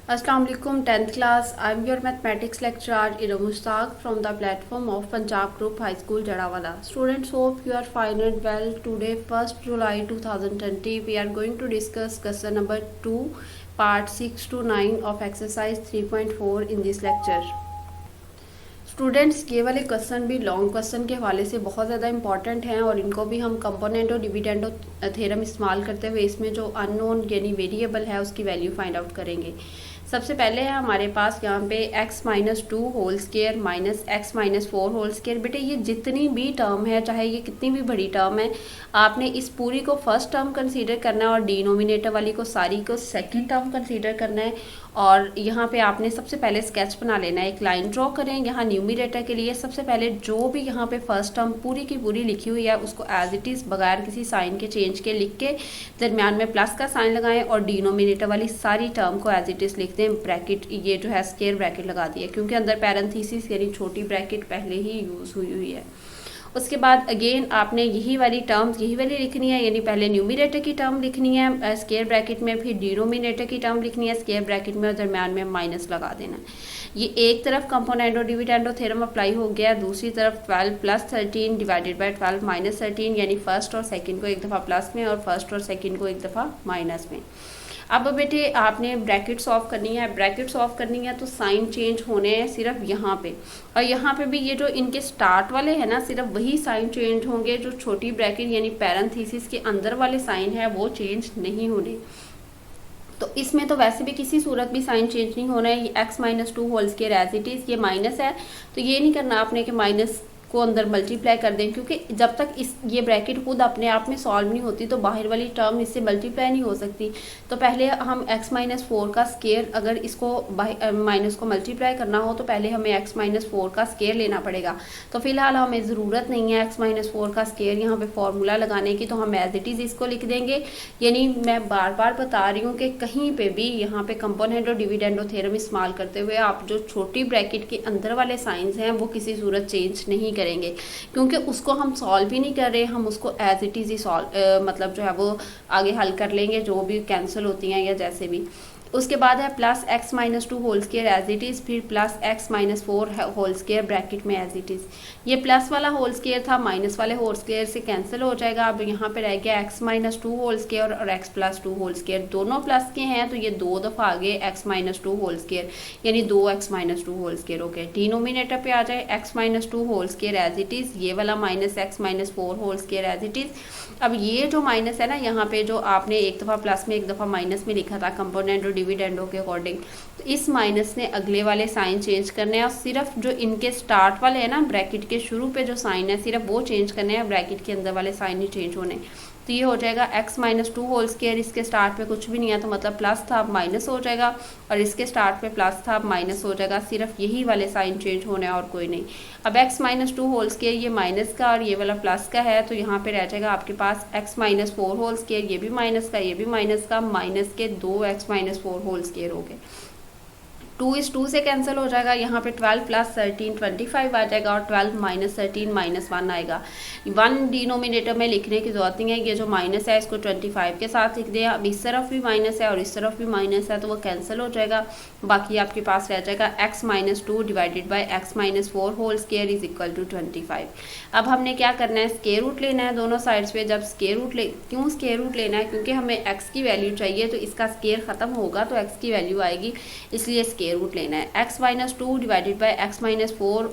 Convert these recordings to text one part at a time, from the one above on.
Assalamu alaikum 10th class. I'm your mathematics lecturer Ira Mushtaq from the platform of Punjab Group High School Jadawala. Students, hope you are fine and well. Today 1st July 2020 we are going to discuss question number 2 part 6 to 9 of exercise 3.4 in this lecture. Students ये वाले question भी long question के हवाले से बहुत ज़्यादा important हैं और इनको भी हम कंपोनेंट और डिविडेंड थ्योरम इस्तेमाल करते हुए इसमें जो अननोन यानी वेरिएबल है उसकी वैल्यू फाइंड आउट करेंगे। सबसे पहले है हमारे पास यहाँ पे x-2 whole square minus x-4 whole square. बेटे ये जितनी भी टर्म है, चाहे ये कितनी भी बड़ी टर्म है, आपने इस पूरी को फर्स्ट टर्म कंसीडर करना है और डिनोमिनेटर वाली को सारी को सेकंड टर्म कंसीडर करना है। और यहाँ पे आपने सबसे पहले स्केच बना लेना है, एक लाइन ड्रॉ करें यहाँ न्यूमिनेटर के लिए। सबसे पहले जो भी यहाँ पे फर्स्ट टर्म पूरी की पूरी लिखी हुई है उसको एज इट इज़ बगैर किसी साइन के चेंज के लिख के दरमियान में प्लस का साइन लगाएं और डिनोमिनेटर वाली सारी टर्म को एज इट इज़ लिख दें। ब्रैकेट ये जो है स्क्वायर ब्रैकेट लगा दिया क्योंकि अंदर पैरेंथेसिस यानी छोटी ब्रैकेट पहले ही यूज़ हुई है। उसके बाद अगेन आपने यही वाली टर्म्स यही वाली लिखनी है, यानी पहले न्यूमिनेटर की टर्म लिखनी है स्क्वायर ब्रैकेट में, फिर डिनोमिनेटर की टर्म लिखनी है स्क्वायर ब्रैकेट में और दरम्यान में माइनस लगा देना है। ये एक तरफ कंपोनेंट और डिविडेंड थ्योरम अप्लाई हो गया, दूसरी तरफ 12 + 13 डिवाइडेड बाय 12 - 13 यानी फर्स्ट और सेकंड को एक दफ़ा प्लस में और फर्स्ट और सेकंड को एक दफ़ा माइनस में। अब बेटे आपने ब्रैकेट सॉल्व करनी है, ब्रैकेट सॉल्व करनी है तो साइन चेंज होने हैं सिर्फ यहाँ पे, और यहाँ पे भी ये जो इनके स्टार्ट वाले हैं ना सिर्फ वही साइन चेंज होंगे, जो छोटी ब्रैकेट यानी पैरेंथेसिस के अंदर वाले साइन है वो चेंज नहीं होने। तो इसमें तो वैसे भी किसी सूरत भी साइन चेंज नहीं होना है। ये x-2 whole square as it is, ये माइनस है तो ये नहीं करना आपने कि माइनस को अंदर मल्टीप्लाई कर दें, क्योंकि जब तक ये ब्रैकेट खुद अपने आप में सॉल्व नहीं होती तो बाहर वाली टर्म इससे मल्टीप्लाई नहीं हो सकती। तो पहले हम x-4 का स्क्वायर, अगर इसको माइनस को मल्टीप्लाई करना हो तो पहले हमें x-4 का स्क्वायर लेना पड़ेगा। तो फिलहाल हमें ज़रूरत नहीं है x-4 का स्क्वायर यहाँ पे फॉर्मूला लगाने की, तो हम एज इट इज़ इसको लिख देंगे। यानी मैं बार बार बता रही हूँ कि कहीं पे भी यहाँ पे कंपोनेंट और डिविडेंड थ्योरम इस्तेमाल करते हुए आप जो छोटी ब्रैकेट के अंदर वाले साइंस हैं वो किसी सूरत चेंज नहीं करेंगे, क्योंकि उसको हम सॉल्व ही नहीं कर रहे, हम उसको एज इट इज़ ही सॉल्व मतलब जो है वो आगे हल कर लेंगे, जो भी कैंसिल होती हैं या जैसे भी। उसके बाद है plus x-2 whole square as it is, फिर plus x-4 whole square bracket में एज इट इज़। ये प्लस वाला होल स्क्वायर था, माइनस वाले होल स्क्वायर से कैंसिल हो जाएगा। अब यहाँ पे रह गया x-2 होल स्क्वायर और x+2 होल स्क्वायर, दोनों प्लस के हैं तो ये दो दफ़ा आ गए x-2 होल स्क्वायर, यानी 2x-2 होल स्क्वायर हो गए। डिनोमिनेटर पे आ जाए x-2 whole square as it is, ये वाला minus x-4 whole square as it is. अब ये जो माइनस है ना यहाँ पे, जो आपने एक दफ़ा प्लस में एक दफ़ा माइनस में लिखा था कंपोनेंट और डिविडेंडों के अकॉर्डिंग, तो इस माइनस ने अगले वाले साइन चेंज करने हैं और सिर्फ जो इनके स्टार्ट वाले हैं ना ब्रैकेट के शुरू पे जो साइन है सिर्फ वो चेंज करने हैं, ब्रैकेट के अंदर वाले साइन नहीं चेंज होने। तो ये हो जाएगा x-2 होल स्क्वायर, इसके स्टार्ट पे कुछ भी नहीं है तो मतलब प्लस था अब माइनस हो जाएगा, और इसके स्टार्ट पे प्लस था अब माइनस हो जाएगा, सिर्फ यही वाले साइन चेंज होने हैं और कोई नहीं। अब x-2 होल स्क्वायर ये माइनस का और ये वाला प्लस का है, तो यहाँ पे रह जाएगा आपके पास x-4 होल स्क्वायर, ये भी माइनस का ये भी माइनस का, माइनस के 2x-4 होल स्क्वायर हो गए। 2 इस 2 से कैंसिल हो जाएगा, यहाँ पे 12 + 13 25 आ जाएगा और 12 - 13 -1 आएगा। 1 डिनोमिनेटर में लिखने की जरूरत नहीं है, ये जो माइनस है इसको 25 के साथ लिख दें। अब इस तरफ भी माइनस है और इस तरफ भी माइनस है तो वो कैंसिल हो जाएगा, बाकी आपके पास रह जाएगा x-2 divided by x-4 whole square is equal to 25। अब हमने क्या करना है, स्क्वायर रूट लेना है दोनों साइड्स पे। जब स्क्वायर रूट क्यों स्क्वायर रूट लेना है, क्योंकि हमें x की वैल्यू चाहिए तो इसका स्क्वायर खत्म होगा तो x की वैल्यू आएगी, इसलिए स्क्वायर रूट लेना है। x-2 divided by x-4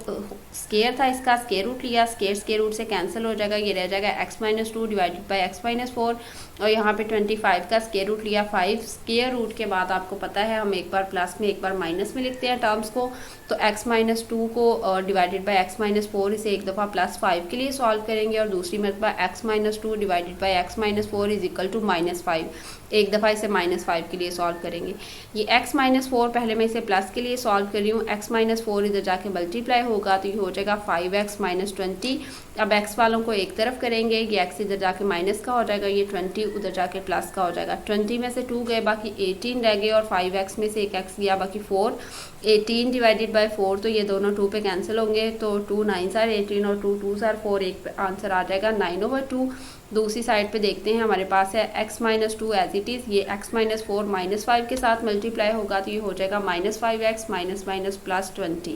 square था, इसका स्क्वायर रूट लिया, स्क्वायर रूट से कैंसिल हो जाएगा, ये रह जाएगा x-2 डिवाइडेड बाय x-4 और यहाँ पे 25 का स्क्वायर रूट लिया 5। स्क्वायर रूट के बाद आपको पता है हम एक बार प्लस में एक बार माइनस में लिखते हैं टर्म्स को, तो x-2 को डिवाइडेड बाय x-4 इसे एक दफ़ा +5 के लिए सॉल्व करेंगे और दूसरी मरतबा x-2 divided by x-4 is equal to -5, एक दफ़ा इसे -5 के लिए सॉल्व करेंगे। ये x-4 पहले मैं इसे प्लस के लिए सॉल्व कर रही हूँ, x-4 इधर जाके मल्टीप्लाई होगा तो ये हो जाएगा 5x - 20। अब x वालों को एक तरफ करेंगे, ये x इधर जाके माइनस का हो जाएगा, ये 20 उधर जाके प्लस का हो जाएगा। 20 में से 2 गए, बाकी 18 रह गए और 5x में से एक x गया, बाकी 4। 18 डिवाइडेड बाय 4 तो ये दोनों 2 पे कैंसिल होंगे, तो 2 9 * 18 और 2 2 * 4, एक आंसर आ जाएगा 9/2। दूसरी साइड पे देखते हैं, हमारे पास है x minus two as it is, ये x minus four minus five के साथ मल्टीप्लाई होगा तो ये हो जाएगा minus five x minus minus plus 20।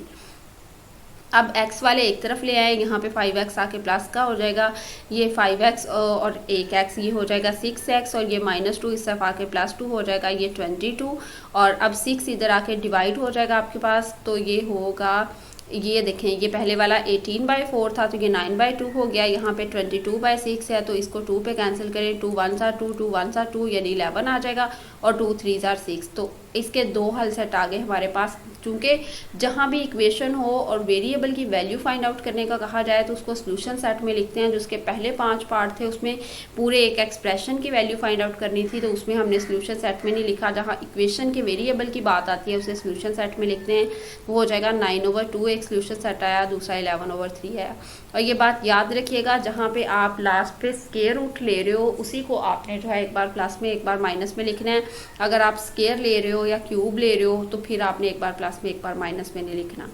अब x वाले एक तरफ ले आए, यहाँ पे 5x आके प्लस का हो जाएगा, ये 5x और एक x ये हो जाएगा 6x, और ये माइनस टू इस तरफ आके प्लस 2 हो जाएगा, ये 22, और अब 6 इधर आके डिवाइड हो जाएगा आपके पास, तो ये होगा, ये देखें ये पहले वाला 18/4 था तो ये 9/2 हो गया, यहाँ पे 22/6 है तो इसको 2 पे कैंसिल करें, 2 1 सा 2 2 1 सा 2 यानी 11 आ जाएगा, और 2 3 जार 6। तो इसके दो हल सेट आ गए हमारे पास। चूँकि जहाँ भी इक्वेशन हो और वेरिएबल की वैल्यू फाइंड आउट करने का कहा जाए तो उसको सोल्यूशन सेट में लिखते हैं। जो उसके पहले 5 पार्ट थे उसमें पूरे एक एक्सप्रेशन की वैल्यू फाइंड आउट करनी थी तो उसमें हमने सोल्यूशन सेट में नहीं लिखा। जहाँ इक्वेशन के वेरिएबल की बात आती है उसे सोल्यूशन सेट में लिखते हैं। वो हो जाएगा 9/2 एक सोल्यूशन सेट आया, दूसरा 11/3 है। और ये बात याद रखिएगा, जहाँ पे आप लास्ट पे स्केयर रूट ले रहे हो उसी को आपने जो है एक बार प्लस में एक बार माइनस में लिखना है। अगर आप स्केयर ले रहे हो या क्यूब ले रहे हो तो फिर आपने एक बार प्लस में एक बार माइनस में नहीं लिखना।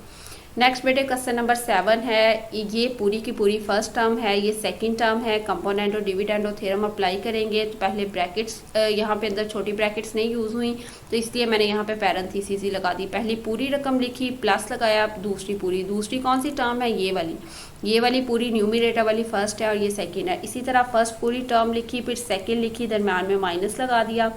नेक्स्ट बेटे क्वेश्चन नंबर 7 है, ये पूरी की पूरी फर्स्ट टर्म है, ये सेकंड टर्म है। कंपोनेंट और डिविडेंड और थ्योरम अप्लाई करेंगे तो पहले ब्रैकेट्स यहाँ पे अंदर छोटी ब्रैकेट्स नहीं यूज़ हुई तो इसलिए मैंने यहाँ पे पैरेंथेसिस ही लगा दी। पहली पूरी रकम लिखी, प्लस लगाया, दूसरी पूरी। दूसरी कौन सी टर्म है? ये वाली पूरी न्यूमरेटर वाली फर्स्ट है और ये सेकंड है। इसी तरह फर्स्ट पूरी टर्म लिखी, फिर सेकंड लिखी, दरम्यान में माइनस लगा दिया।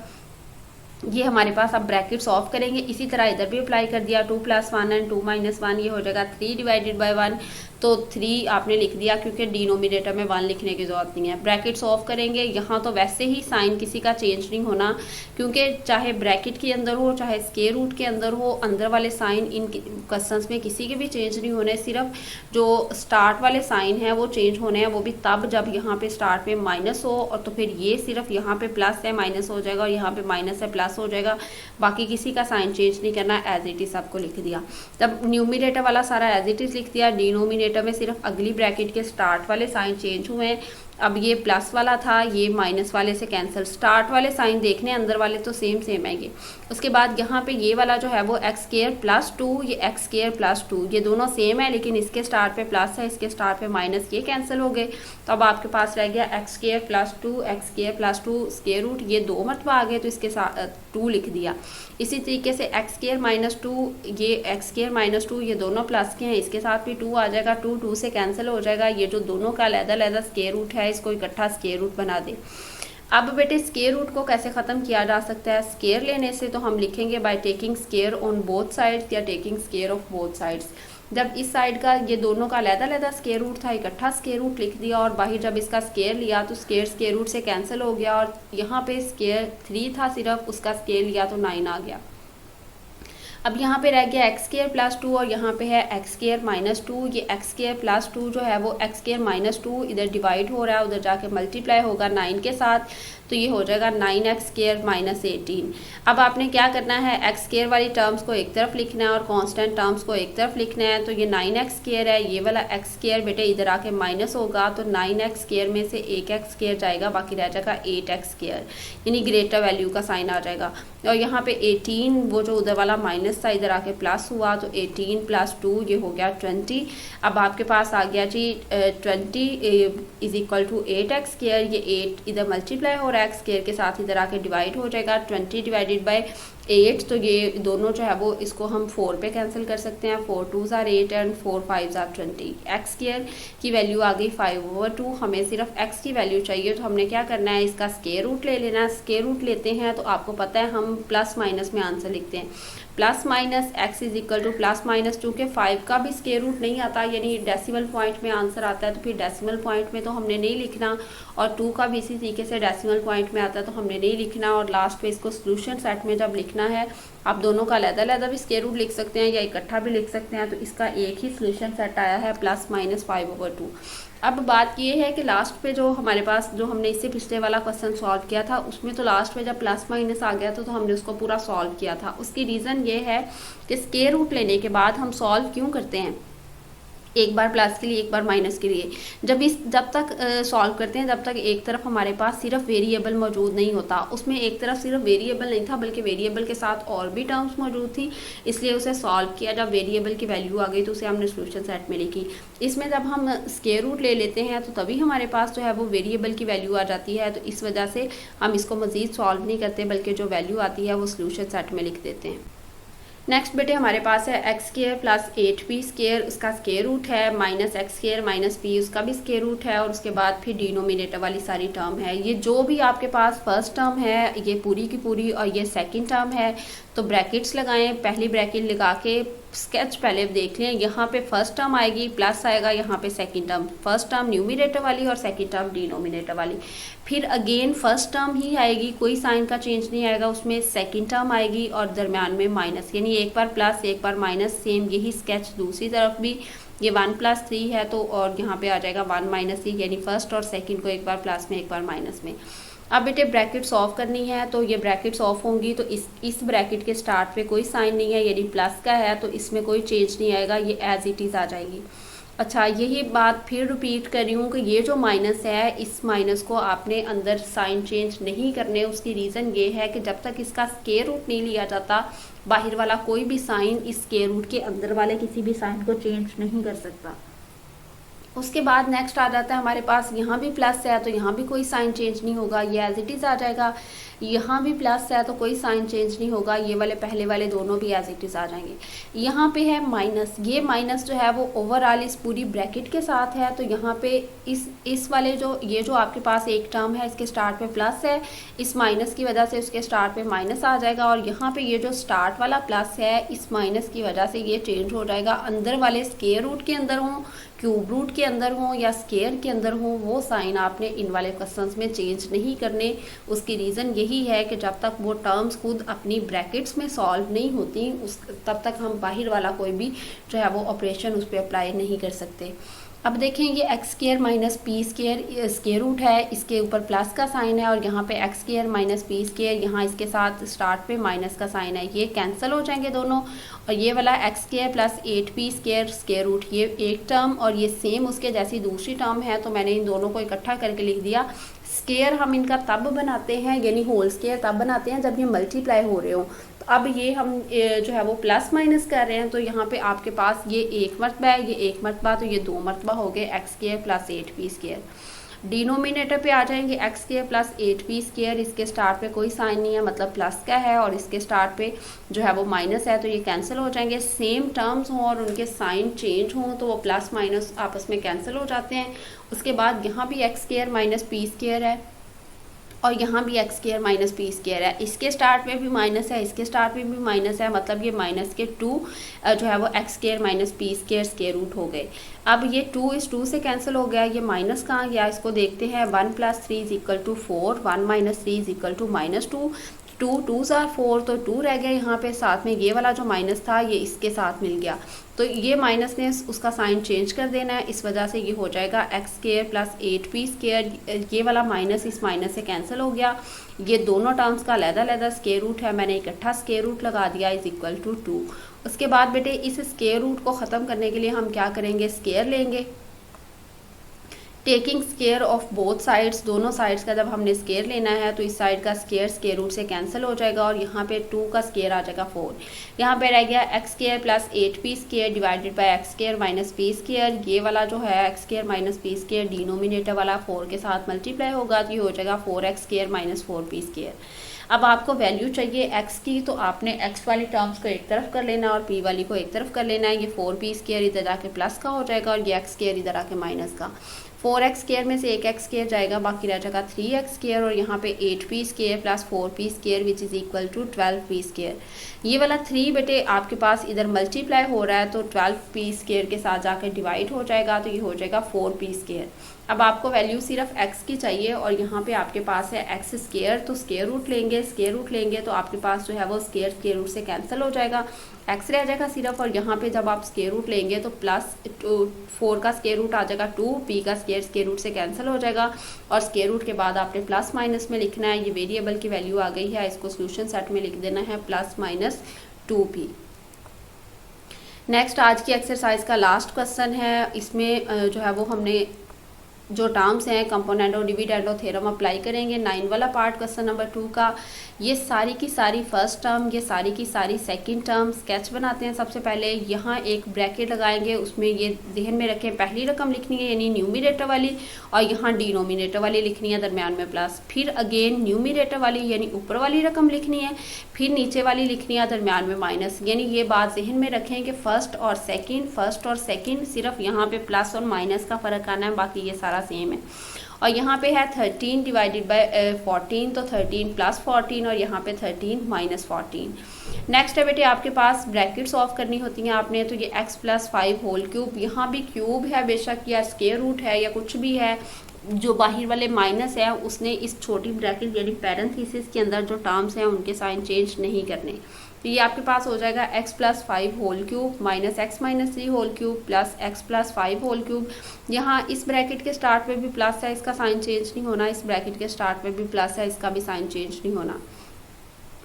ये हमारे पास अब ब्रैकेट्स ऑफ करेंगे। इसी तरह इधर भी अप्लाई कर दिया, 2 + 1 एंड 2 - 1 ये हो जाएगा 3/1। तो 3 आपने लिख दिया क्योंकि डिनोमिनेटर में 1 लिखने की जरूरत नहीं है। ब्रैकेट्स ऑफ करेंगे। यहाँ तो वैसे ही साइन किसी का चेंज नहीं होना क्योंकि चाहे ब्रैकेट के अंदर हो चाहे स्क्वायर रूट के अंदर हो, अंदर वाले साइन इन क्वेश्चंस में किसी के भी चेंज नहीं होने। सिर्फ जो स्टार्ट वाले साइन है वो चेंज होने हैं, वो भी तब जब यहाँ पे स्टार्ट में माइनस हो, और तो फिर ये सिर्फ यहाँ पे प्लस है माइनस हो जाएगा और यहाँ पे माइनस है प्लस हो जाएगा। बाकी किसी का साइन चेंज नहीं करना, एज इट इज आपको लिख दिया। तब न्यूमिनेटर वाला सारा एज इट इज लिख दिया। डिनोमिनेटर में सिर्फ अगली ब्रैकेट के स्टार्ट वाले साइन चेंज हुए हैं। अब ये प्लस वाला था, ये माइनस वाले से कैंसिल। स्टार्ट वाले साइन देखने, अंदर वाले तो सेम है ये। उसके बाद यहाँ पे ये वाला जो है वो x² + 2, ये x² + 2 ये दोनों सेम है लेकिन इसके स्टार्ट पे प्लस है, इसके स्टार्ट पे माइनस, ये कैंसिल हो गए। तो अब आपके पास रह गया x² + 2 x² + 2 स्क्वायर रूट, ये 2 मरतबा आ गए तो इसके साथ 2 लिख दिया। इसी तरीके से x² - 2 ये x² - 2 ये दोनों प्लस के हैं, इसके साथ भी 2 आ जाएगा। 2 से कैंसिल हो जाएगा। ये जो दोनों का अलग-अलग स्क्वायर रूट है इसको इकट्ठा स्क्वायर रूट बना दे। अब बेटे स्क्वायर रूट को कैसे ख़त्म किया जा सकता है? स्क्वायर लेने से तो हम लिखेंगे by taking square on both sides या taking square of both sides. जब इस साइड का ये दोनों का अलग-अलग स्क्वायर रूट था, इकट्ठा स्क्वायर रूट लिख दिया, और बाहर जब इसका स्क्वायर लिया तो स्क्वायर रूट से कैंसिल हो गया, और यहाँ पे स्क्वायर 3 था सिर्फ, उसका स्क्वायर लिया तो 9 आ गया। अब यहाँ पे रह गया x² + 2 और यहाँ पे है x² - 2। ये x² + 2 जो है वो x² - 2 इधर डिवाइड हो रहा है, उधर जाके मल्टीप्लाई होगा 9 के साथ, तो ये हो जाएगा 9x² - 18। अब आपने क्या करना है, x² वाली टर्म्स को एक तरफ लिखना है और कांस्टेंट टर्म्स को एक तरफ लिखना है। तो ये 9x² है, ये वाला x² बेटे इधर आके माइनस होगा तो 9x² में से एक x² जाएगा, बाकी रह जाएगा 8x², यानी ग्रेटर वैल्यू का साइन आ जाएगा। और यहाँ पे 18 वो जो उधर वाला माइनस था इधर आके प्लस हुआ तो 18 + 2 ये हो गया 20। अब आपके पास आ गया जी 20 = 8x²। ये 8 इधर मल्टीप्लाई हो रहा है x² के साथ, इधर आके डिवाइड हो जाएगा 20/8। तो ये दोनों जो है वो इसको हम 4 पे कैंसिल कर सकते हैं। 4 2 = 8 एंड 4 5 = 20। x² की वैल्यू आ गई 5/2। हमें सिर्फ x की वैल्यू चाहिए तो हमने क्या करना है, इसका स्क्वायर रूट ले लेना है। स्क्वायर रूट लेते हैं तो आपको पता है हम प्लस माइनस में आंसर लिखते हैं। Plus minus x = plus minus, चूँकि 5 का भी स्क्वायर रूट नहीं आता यानी डेसिमल पॉइंट में आंसर आता है तो फिर डेसिमल पॉइंट में तो हमने नहीं लिखना, और 2 का भी इसी तरीके से डेसिमल पॉइंट में आता है तो हमने नहीं लिखना। और लास्ट पे इसको सोल्यूशन सेट में जब लिखना है, आप दोनों का अलग-अलग भी स्क्वायर रूट लिख सकते हैं या इकट्ठा भी लिख सकते हैं। तो इसका एक ही सोल्यूशन सेट आया है +- 5/2। अब बात ये है कि लास्ट पे जो हमारे पास जो हमने इससे पिछले वाला क्वेश्चन सॉल्व किया था उसमें तो लास्ट में जब प्लस माइनस आ गया था तो हमने उसको पूरा सॉल्व किया था। उसकी रीज़न ये है कि स्क्वायर रूट लेने के बाद हम सॉल्व क्यों करते हैं। एक बार प्लस के लिए एक बार माइनस के लिए। जब तक सॉल्व करते हैं जब तक एक तरफ हमारे पास सिर्फ वेरिएबल मौजूद नहीं होता, उसमें एक तरफ सिर्फ वेरिएबल नहीं था बल्कि वेरिएबल के साथ और भी टर्म्स मौजूद थी, इसलिए उसे सॉल्व किया। जब वेरिएबल की वैल्यू आ गई तो उसे हमने सोल्यूशन सेट में लिखी। इसमें जब हम स्क्वायर रूट ले लेते हैं तो तभी हमारे पास जो है वो वेरिएबल की वैल्यू आ जाती है, तो इस वजह से हम इसको मज़ीद सॉल्व नहीं करते बल्कि जो वैल्यू आती है वो सोल्यूशन सेट में लिख देते हैं। नेक्स्ट बेटे हमारे पास है x square plus 8p square, उसका स्क्वायर रूट है, minus x square minus p, उसका भी स्क्वायर रूट है, और उसके बाद फिर डिनोमिनेटर वाली सारी टर्म है। ये जो भी आपके पास फर्स्ट टर्म है ये पूरी की पूरी, और ये सेकंड टर्म है, तो ब्रैकेट्स लगाएं। पहली ब्रैकेट लगा के स्केच पहले देख लें, यहाँ पे फर्स्ट टर्म आएगी, प्लस आएगा यहाँ पे second term, first term numerator वाली और सेकंड टर्म डिनोमिनेटर वाली। फिर अगेन फर्स्ट टर्म ही आएगी, कोई साइन का चेंज नहीं आएगा उसमें, सेकंड टर्म आएगी और दरम्यान में माइनस, यानी एक बार प्लस एक बार माइनस। सेम यही स्केच दूसरी तरफ भी, ये 1 + 3 है तो और यहाँ पे आ जाएगा 1 - 3, यानी फर्स्ट और सेकंड को एक बार प्लस में एक बार माइनस में। अब बेटे ब्रैकेट्स ऑफ करनी है, तो ये ब्रैकेट्स ऑफ होंगी तो इस ब्रैकेट के स्टार्ट पे कोई साइन नहीं है, यानी प्लस का है तो इसमें कोई चेंज नहीं आएगा, ये एज इट इज़ आ जाएगी। अच्छा, यही बात फिर रिपीट कर रही हूँ कि ये जो माइनस है इस माइनस को आपने अंदर साइन चेंज नहीं करने। उसकी रीज़न ये है कि जब तक इसका स्क्वायर रूट नहीं लिया जाता, बाहर वाला कोई भी साइन इस स्क्वायर रूट के अंदर वाले किसी भी साइन को चेंज नहीं कर सकता। उसके बाद नेक्स्ट आ जाता है हमारे पास, यहाँ भी प्लस है तो यहाँ भी कोई साइन चेंज नहीं होगा, ये एज इट इज़ आ जाएगा। यहाँ भी प्लस है तो कोई साइन चेंज नहीं होगा, ये वाले पहले वाले दोनों भी एज इट इज़ आ जाएंगे। यहाँ पे है माइनस, ये माइनस जो है वो ओवरऑल इस पूरी ब्रैकेट के साथ है, तो यहाँ पे इस वाले ये जो आपके पास एक टर्म है इसके स्टार्ट पे प्लस है, इस माइनस की वजह से उसके स्टार्ट पे माइनस आ जाएगा, और यहाँ पे ये जो स्टार्ट वाला प्लस है इस माइनस की वजह से ये चेंज हो जाएगा। अंदर वाले स्क्वायर रूट के अंदर हों, क्यूब रूट के अंदर हो या स्क्वायर के अंदर हो, वो साइन आपने इन वाले क्वेश्चंस में चेंज नहीं करने। उसकी रीज़न यही है कि जब तक वो टर्म्स खुद अपनी ब्रैकेट्स में सॉल्व नहीं होती तब तक हम बाहर वाला कोई भी जो है वो ऑपरेशन उस पर अप्लाई नहीं कर सकते। अब देखें ये x square minus p square square root है, इसके ऊपर प्लस का साइन है, और यहाँ पे x square minus p square, यहाँ इसके साथ स्टार्ट पे माइनस का साइन है, ये कैंसिल हो जाएंगे दोनों। और ये वाला x square plus 8p square square root, ये एक टर्म और ये सेम उसके जैसी दूसरी टर्म है, तो मैंने इन दोनों को इकट्ठा करके लिख दिया। स्क्वायर हम इनका तब बनाते हैं, यानी होल स्क्वायर तब बनाते हैं जब ये मल्टीप्लाई हो रहे हो। तो अब ये हम जो है वो प्लस माइनस कर रहे हैं, तो यहाँ पे आपके पास ये एक मरतबा है, ये एक मरतबा, तो ये 2 मरतबा हो गए x square plus 8p square. Denominator पे आ जाएंगे x square plus 8p square, इसके स्टार्ट पे कोई साइन नहीं है मतलब प्लस का है, और इसके स्टार्ट पे जो है वो माइनस है, तो ये कैंसिल हो जाएंगे। सेम टर्म्स हों और उनके साइन चेंज हों तो वो प्लस माइनस आपस में कैंसिल हो जाते हैं। उसके बाद यहाँ भी x square minus p square है, और यहाँ भी x square minus p square है, इसके स्टार्ट पे भी माइनस है, इसके स्टार्ट पे भी माइनस है, मतलब ये माइनस के 2 जो है वो x square minus p square square root हो गए। अब ये 2 इस 2 से कैंसिल हो गया, ये माइनस कहाँ गया इसको देखते हैं। 1 + 3 = 4, 1 - 3 = -2, 2 2s are 4, तो 2 रह गया यहाँ पे, साथ में ये वाला जो माइनस था ये इसके साथ मिल गया, तो ये माइनस ने उसका साइन चेंज कर देना है, इस वजह से ये हो जाएगा x square plus 8p square. ये वाला माइनस इस माइनस से कैंसिल हो गया, ये दोनों टर्म्स का अलग-अलग स्क्वायर रूट है, मैंने इकट्ठा स्क्वायर रूट लगा दिया = 2। उसके बाद बेटे इस स्क्वायर रूट को ख़त्म करने के लिए हम क्या करेंगे, स्क्वायर लेंगे, taking square of both sides, दोनों साइड्स का जब हमने स्क्वायर लेना है तो इस साइड का स्क्वायर स्क्वायर रूट से कैंसिल हो जाएगा, और यहाँ पे 2 का स्क्वायर आ जाएगा 4। यहाँ पे रह गया x square plus 8p square divided by x square minus p square. ये वाला जो है x square minus p square denominator वाला 4 के साथ मल्टीप्लाई होगा, तो ये हो जाएगा 4x square minus 4p square. अब आपको वैल्यू चाहिए x की, तो आपने x वाली टर्म्स को एक तरफ कर लेना और p वाली को एक तरफ कर लेना है। ये 4p स्क्वायर इधर आके प्लस का हो जाएगा, और ये x स्क्वायर इधर आके माइनस का। 4x स्क्वायर में से एक x स्क्वायर जाएगा, बाकी रह जाएगा 3x स्क्वायर, और यहाँ पे 8p square plus 4p square which is equal to 12p square. ये वाला 3 बेटे आपके पास इधर मल्टीप्लाई हो रहा है, तो 12p स्क्वायर के साथ जाकर डिवाइड हो जाएगा, तो ये हो जाएगा 4p स्क्वायर। अब आपको वैल्यू सिर्फ x की चाहिए, और यहाँ पे आपके पास है x स्क्वायर, तो स्क्वायर रूट लेंगे, स्क्वायर रूट लेंगे तो आपके पास जो है वो स्क्वायर स्क्वायर रूट से कैंसिल हो जाएगा, x रह जाएगा सिर्फ, और यहाँ पे जब आप स्क्वायर रूट लेंगे तो प्लस 4 का स्क्वायर रूट आ जाएगा 2, p का स्क्वायर स्क्वायर रूट से कैंसिल हो जाएगा, और स्क्वायर रूट के बाद आपने प्लस माइनस में लिखना है। ये वेरिएबल की वैल्यू आ गई है, इसको सोल्यूशन सेट में लिख देना है +- 2p। नेक्स्ट आज की एक्सरसाइज का लास्ट क्वेश्चन है। इसमें जो है वो हमने जो टर्म्स हैं कंपोनेंडो डिविडेंडो थ्योरम अप्लाई करेंगे। 9 वाला पार्ट क्वेश्चन नंबर 2 का, ये सारी की सारी फर्स्ट टर्म, ये सारी की सारी सेकंड टर्म। स्केच बनाते हैं। सबसे पहले यहाँ एक ब्रैकेट लगाएंगे, उसमें ये जहन में रखें पहली रकम लिखनी है यानी न्यूमिनेटर वाली, और यहाँ डिनोमिनेटर वाली लिखनी है, दरम्यान में प्लस। फिर अगेन न्यूमिनेटर वाली यानी ऊपर वाली रकम लिखनी है, फिर नीचे वाली लिखनी है, दरम्यान में माइनस। यानी ये बात जहन में रखें कि फर्स्ट और सेकंड, सिर्फ यहाँ पे प्लस और माइनस का फ़र्क आना है, बाकी ये सारा सेम है। और यहाँ पे है 13 डिवाइडेड बाय 14, तो 13 प्लस 14, और यहाँ पे 13 माइनस 14। नेक्स्ट है बेटे आपके पास ब्रैकेट्स ऑफ करनी होती हैं आपने, तो ये x प्लस 5 होल क्यूब, यहाँ भी क्यूब है बेशक, या स्क्वायर रूट है या कुछ भी है, जो बाहर वाले माइनस है उसने इस छोटी ब्रैकेट यानी पैरेंथेसिस के अंदर जो टर्म्स हैं उनके साइन चेंज नहीं करने। तो ये आपके पास हो जाएगा x plus 5 whole cube minus x minus 3 whole cube plus x plus 5 whole cube. यहाँ इस ब्रैकेट के स्टार्ट पे भी प्लस है, इसका साइन चेंज नहीं होना, इस ब्रैकेट के स्टार्ट पे भी प्लस है, इसका भी साइन चेंज नहीं होना।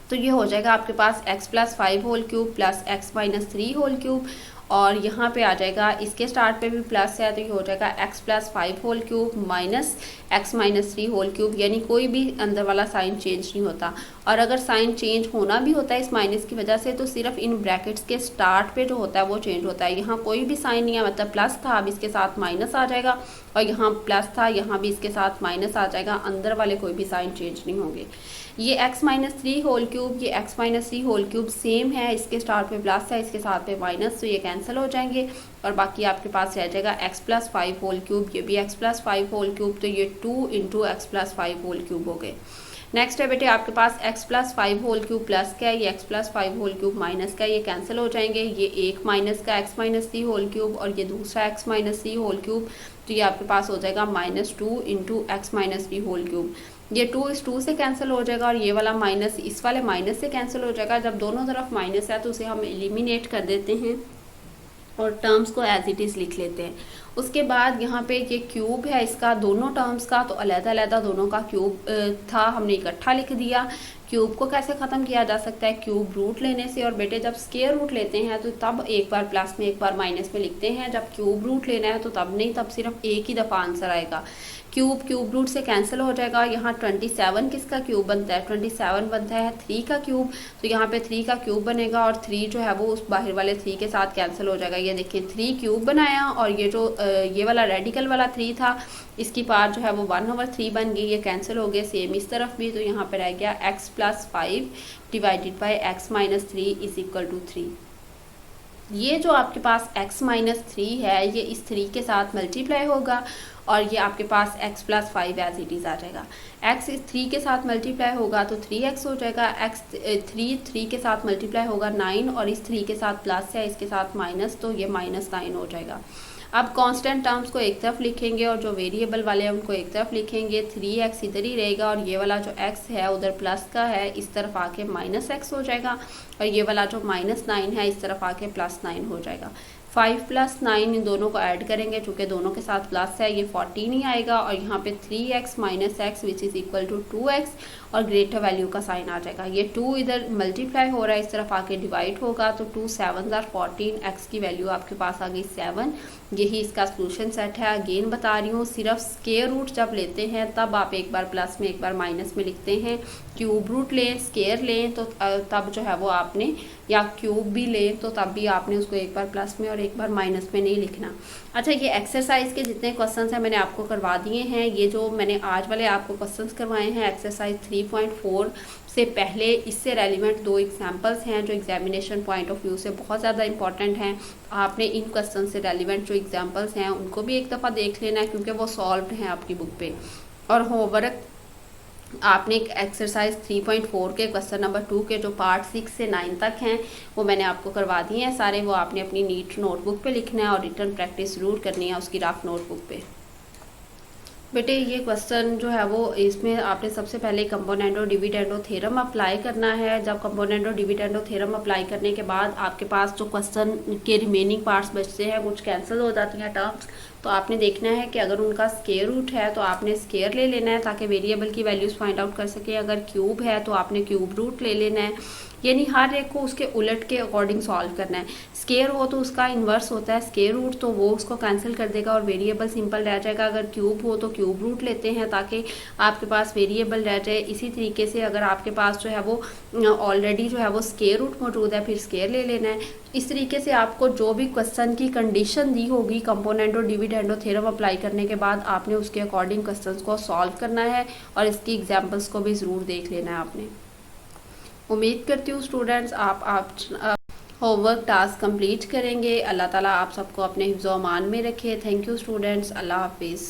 तो ये हो जाएगा आपके पास x plus 5 whole cube plus x minus 3 whole cube, और यहाँ पे आ जाएगा इसके स्टार्ट पे भी प्लस है, तो ये हो जाएगा x plus 5 whole cube minus x minus 3 whole cube. यानी कोई भी अंदर वाला साइन चेंज नहीं होता, और अगर साइन चेंज होना भी होता है इस माइनस की वजह से, तो सिर्फ इन ब्रैकेट्स के स्टार्ट पे जो होता है वो चेंज होता है। यहाँ कोई भी साइन नहीं है, मतलब प्लस था अब इसके साथ माइनस आ जाएगा, और यहाँ प्लस था यहाँ भी इसके साथ माइनस आ जाएगा, अंदर वाले कोई भी साइन चेंज नहीं होंगे। ये x माइनस 3 होल क्यूब, ये x minus 3 whole cube same है, इसके स्टार्ट पे प्लस है, इसके साथ पे माइनस, तो ये कैंसिल हो जाएंगे, और बाकी आपके पास रह जाएगा x प्लस 5 होल क्यूब, ये भी x प्लस 5 होल क्यूब, तो ये 2 into x plus 5 whole cube हो गए। नेक्स्ट है बेटे आपके पास x plus 5 whole cube plus का है, ये x plus 5 whole cube minus का है, ये कैंसिल हो जाएंगे। ये एक माइनस का x माइनस 3 होल क्यूब और ये दूसरा x माइनस 3 होल क्यूब, तो ये आपके पास हो जाएगा minus 2 into x minus 3 whole cube. ये 2 इस 2 से कैंसिल हो जाएगा, और ये वाला माइनस इस वाले माइनस से कैंसिल हो जाएगा। जब दोनों तरफ माइनस है तो उसे हम एलिमिनेट कर देते हैं और टर्म्स को एज इट इज़ लिख लेते हैं। उसके बाद यहाँ पे ये क्यूब है इसका, दोनों टर्म्स का, तो अलग-अलग दोनों का क्यूब था, हमने इकट्ठा लिख दिया। क्यूब को कैसे ख़त्म किया जा सकता है? क्यूब रूट लेने से, और बेटे जब स्क्वायर रूट लेते हैं तो तब एक बार प्लस में एक बार माइनस में लिखते हैं, जब क्यूब रूट लेना है तो तब नहीं, तब सिर्फ एक ही दफ़ा आंसर आएगा। क्यूब रूट से कैंसिल हो जाएगा। यहाँ 27 किसका क्यूब बनता है? 27 बनता है 3 का क्यूब, तो यहाँ पे 3 का क्यूब बनेगा, और 3 जो है वो उस बाहर वाले 3 के साथ कैंसिल हो जाएगा। ये देखिए 3 क्यूब बनाया, और ये जो ये वाला रेडिकल वाला 3 था, इसकी पार जो है वो 1/3 बन गई, ये कैंसिल हो गए। सेम इस तरफ भी, तो यहाँ पर रह गया x plus 5 divided by x minus 3 is equal to 3। ये जो आपके पास x माइनस 3 है ये इस 3 के साथ मल्टीप्लाई होगा, और ये आपके पास x plus 5 as it is आ जाएगा। x इस 3 के साथ मल्टीप्लाई होगा तो 3x हो जाएगा, x 3 के साथ मल्टीप्लाई होगा 9, और इस 3 के साथ प्लस है, इसके साथ माइनस, तो ये -9 हो जाएगा। अब कांस्टेंट टर्म्स को एक तरफ लिखेंगे और जो वेरिएबल वाले हैं उनको एक तरफ लिखेंगे। 3x इधर ही रहेगा, और ये वाला जो x है उधर प्लस का है, इस तरफ आके -x हो जाएगा, और ये वाला जो -9 है इस तरफ आके +9 हो जाएगा। 5 + 9 इन दोनों को ऐड करेंगे, चूँकि दोनों के साथ प्लस है, ये 14 ही आएगा, और यहाँ पे 3x minus x which is equal to 2x, और ग्रेटर वैल्यू का साइन आ जाएगा। ये 2 इधर मल्टीप्लाई हो रहा है, इस तरफ आके डिवाइड होगा, तो 2 7 are 14, x की वैल्यू आपके पास आ गई 7। यही इसका सोल्यूशन सेट है। अगेन बता रही हूँ, सिर्फ स्क्वायर रूट जब लेते हैं तब आप एक बार प्लस में एक बार माइनस में लिखते हैं। क्यूब रूट लें, स्क्वायर लें तो तब जो है वो आपने, या क्यूब भी लें तो तब भी आपने उसको एक बार प्लस में और एक बार माइनस में नहीं लिखना। अच्छा, ये एक्सरसाइज के जितने क्वेश्चंस हैं मैंने आपको करवा दिए हैं। ये जो मैंने आज वाले आपको क्वेश्चंस करवाए हैं एक्सरसाइज 3.4 से पहले, इससे रेलिवेंट 2 एग्जांपल्स हैं जो एग्जामिनेशन पॉइंट ऑफ व्यू से बहुत ज़्यादा इंपॉर्टेंट हैं। आपने इन क्वेश्चन से रेलिवेंट जो एग्जांपल्स हैं उनको भी एक दफ़ा देख लेना है, क्योंकि वो सॉल्व्ड हैं आपकी बुक पे। और होमवर्क आपने एक्सरसाइज 3.4 के क्वेश्चन नंबर 2 के जो पार्ट 6 से 9 तक हैं वो मैंने आपको करवा दिए हैं सारे। वो आपने अपनी नीट नोटबुक पे लिखना है और रिटर्न प्रैक्टिस ज़रूर करनी है उसकी रफ नोटबुक पे। बेटे ये क्वेश्चन जो है वो, इसमें आपने सबसे पहले कंपोनेंडो डिविडेंडो थ्योरम अप्लाई करना है। जब कंपोनेंडो डिविडेंडो थ्योरम अप्लाई करने के बाद आपके पास जो क्वेश्चन के रिमेनिंग पार्ट्स बचते हैं, कुछ कैंसिल हो जाती हैं टर्म्स, तो आपने देखना है कि अगर उनका स्क्वायर रूट है तो आपने स्क्वायर ले लेना है ताकि वेरिएबल की वैल्यूज़ फाइंड आउट कर सके। अगर क्यूब है तो आपने क्यूब रूट ले लेना है, यानी हर एक को उसके उलट के अकॉर्डिंग सॉल्व करना है। स्क्वायर हो तो उसका इन्वर्स होता है स्क्वायर रूट, तो वो उसको कैंसिल कर देगा और वेरिएबल सिंपल रह जाएगा। अगर क्यूब हो तो क्यूब रूट लेते हैं ताकि आपके पास वेरिएबल रह जाए। इसी तरीके से अगर आपके पास जो है वो ऑलरेडी जो है वो स्क्वायर रूट मौजूद है, फिर स्क्वायर ले लेना है। इस तरीके से आपको जो भी क्वेश्चन की कंडीशन दी होगी कंपोनेंट और डिविडेंड और थ्योरम अप्लाई करने के बाद आपने उसके अकॉर्डिंग क्वेश्चंस को सॉल्व करना है और इसकी एग्जांपल्स को भी ज़रूर देख लेना है आपने। उम्मीद करती हूँ स्टूडेंट्स आप होमवर्क टास्क कंप्लीट करेंगे। अल्लाह ताला आप सबको अपने हिफ्ज़-ओ-अमान में रखे। थैंक यू स्टूडेंट्स, अल्लाह हाफिज़।